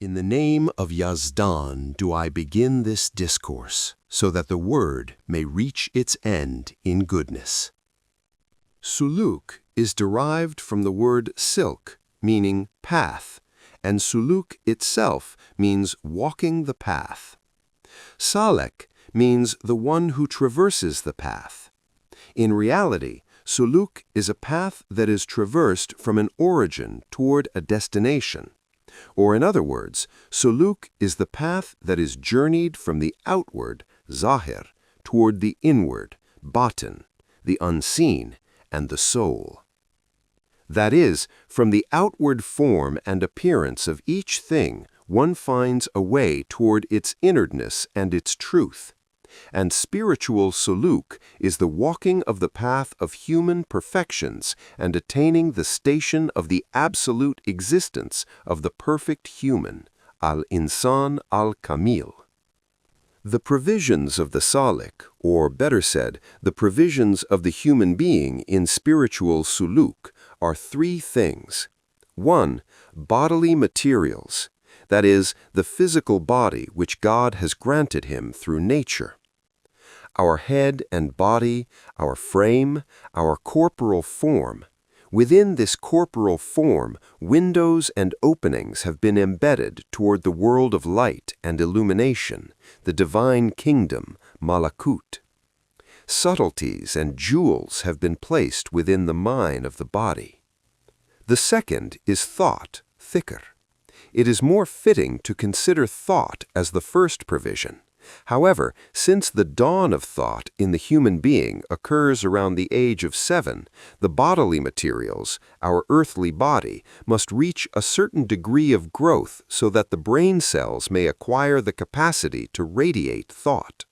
In the name of Yazdan do I begin this discourse, so that the word may reach its end in goodness. Sulūk is derived from the word silk, meaning path, and Sulūk itself means walking the path. Salak means the one who traverses the path. In reality, Sulūk is a path that is traversed from an origin toward a destination. Or in other words, Sulūk is the path that is journeyed from the outward, zahir, toward the inward, batin, the unseen, and the soul. That is, from the outward form and appearance of each thing, one finds a way toward its innerness and its truth. And spiritual sulūk is the walking of the path of human perfections and attaining the station of the absolute existence of the perfect human, al-insan al-kamil. The provisions of the sālik, or better said, the provisions of the human being in spiritual sulūk, are three things. 1. Bodily materials, that is, the physical body which God has granted him through nature. Our head and body, our frame, our corporal form. Within this corporal form, windows and openings have been embedded toward the world of light and illumination, the divine kingdom, Malakūt. Subtleties and jewels have been placed within the mind of the body. The second is thought, fikr. It is more fitting to consider thought as the first provision. However, since the dawn of thought in the human being occurs around the age of 7, the bodily materials, our earthly body, must reach a certain degree of growth so that the brain cells may acquire the capacity to radiate thought.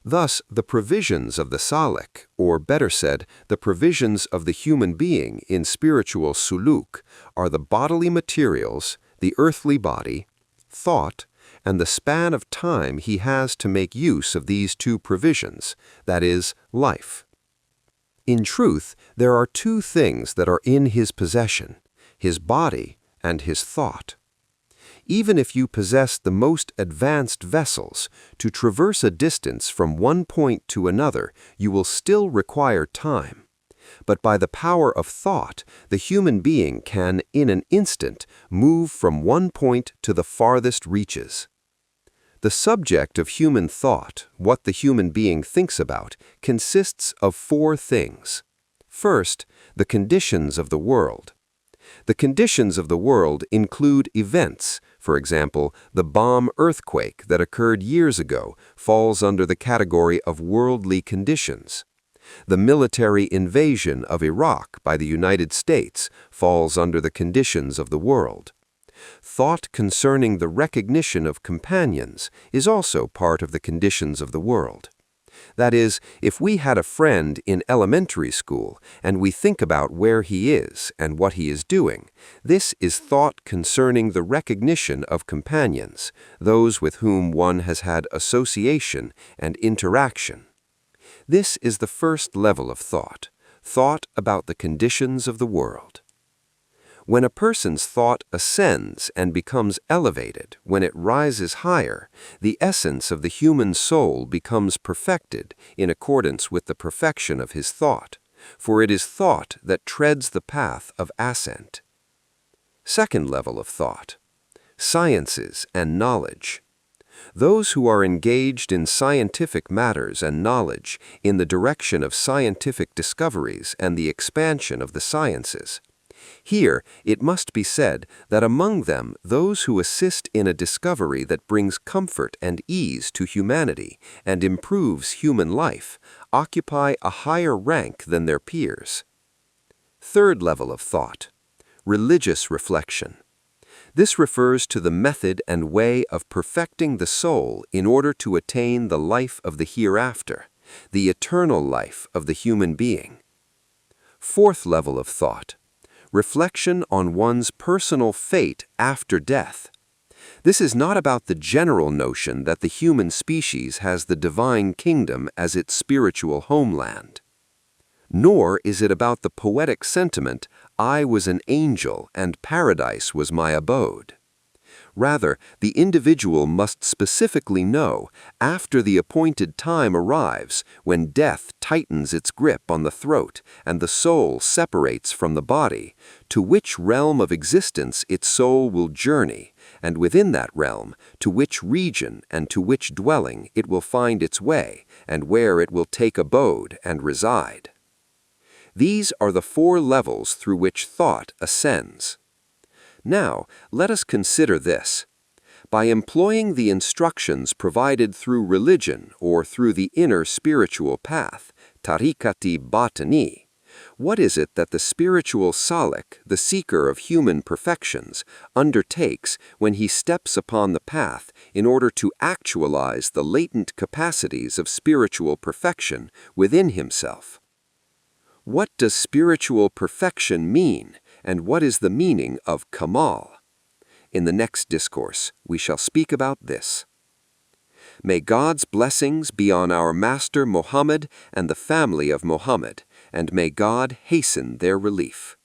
Thus, the provisions of the sālik, or better said, the provisions of the human being in spiritual sulūk, are the bodily materials, the earthly body, thought, and the span of time he has to make use of these two provisions, that is, life. In truth, there are two things that are in his possession, his body and his thought. Even if you possess the most advanced vessels, to traverse a distance from one point to another, you will still require time. But by the power of thought, the human being can, in an instant, move from one point to the farthest reaches. The subject of human thought, what the human being thinks about, consists of 4 things. First, the conditions of the world. The conditions of the world include events. For example, the bomb earthquake that occurred years ago falls under the category of worldly conditions. The military invasion of Iraq by the United States falls under the conditions of the world. Thought concerning the recognition of companions is also part of the conditions of the world. That is, if we had a friend in elementary school and we think about where he is and what he is doing, this is thought concerning the recognition of companions, those with whom one has had association and interaction. This is the first level of thought about the conditions of the world. When a person's thought ascends and becomes elevated, when it rises higher, the essence of the human soul becomes perfected in accordance with the perfection of his thought, for it is thought that treads the path of ascent. Second level of thought: sciences and knowledge. Those who are engaged in scientific matters and knowledge in the direction of scientific discoveries and the expansion of the sciences. Here, it must be said that among them those who assist in a discovery that brings comfort and ease to humanity and improves human life occupy a higher rank than their peers. Third level of thought: religious reflection. This refers to the method and way of perfecting the soul in order to attain the life of the hereafter, the eternal life of the human being. Fourth level of thought: reflection on one's personal fate after death. This is not about the general notion that the human species has the divine kingdom as its spiritual homeland. Nor is it about the poetic sentiment, "I was an angel and paradise was my abode." Rather, the individual must specifically know, after the appointed time arrives, when death tightens its grip on the throat and the soul separates from the body, to which realm of existence its soul will journey, and within that realm, to which region and to which dwelling it will find its way, and where it will take abode and reside. These are the 4 levels through which thought ascends. Now, let us consider this. By employing the instructions provided through religion or through the inner spiritual path, tarikati batini, what is it that the spiritual sālik, the seeker of human perfections, undertakes when he steps upon the path in order to actualize the latent capacities of spiritual perfection within himself? What does spiritual perfection mean, and what is the meaning of Kamal? In the next discourse, we shall speak about this. May God's blessings be on our Master Muhammad and the family of Muhammad, and may God hasten their relief.